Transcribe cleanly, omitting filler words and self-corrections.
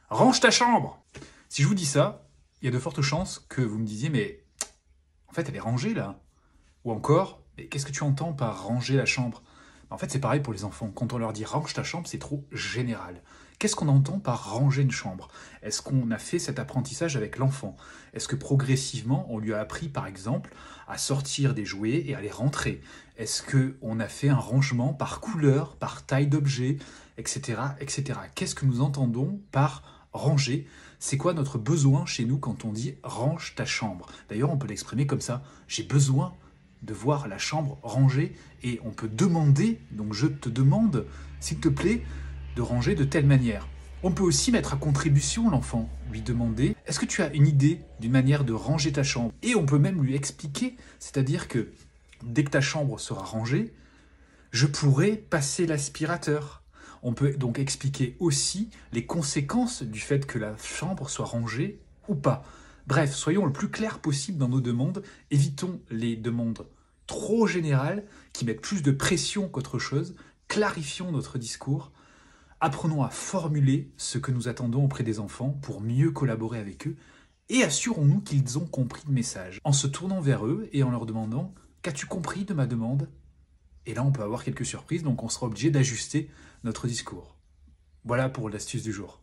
range ta chambre. Si je vous dis ça, il y a de fortes chances que vous me disiez, mais en fait, elle est rangée là. Ou encore, mais qu'est-ce que tu entends par ranger la chambre? En fait, c'est pareil pour les enfants. Quand on leur dit range ta chambre, c'est trop général. Qu'est-ce qu'on entend par ranger une chambre? Est-ce qu'on a fait cet apprentissage avec l'enfant? Est-ce que progressivement, on lui a appris, par exemple, à sortir des jouets et à les rentrer? Est-ce qu'on a fait un rangement par couleur, par taille d'objet, etc., etc. Qu'est-ce que nous entendons par ranger? C'est quoi notre besoin chez nous quand on dit range ta chambre? D'ailleurs, on peut l'exprimer comme ça. J'ai besoin de voir la chambre rangée et on peut demander, donc je te demande, s'il te plaît, de ranger de telle manière. On peut aussi mettre à contribution l'enfant, lui demander « Est-ce que tu as une idée d'une manière de ranger ta chambre ?» Et on peut même lui expliquer, c'est-à-dire que dès que ta chambre sera rangée, je pourrai passer l'aspirateur. On peut donc expliquer aussi les conséquences du fait que la chambre soit rangée ou pas. Bref, soyons le plus clair possible dans nos demandes, évitons les demandes trop générales qui mettent plus de pression qu'autre chose, clarifions notre discours, apprenons à formuler ce que nous attendons auprès des enfants pour mieux collaborer avec eux et assurons-nous qu'ils ont compris le message en se tournant vers eux et en leur demandant « Qu'as-tu compris de ma demande ?» Et là, on peut avoir quelques surprises, donc on sera obligé d'ajuster notre discours. Voilà pour l'astuce du jour.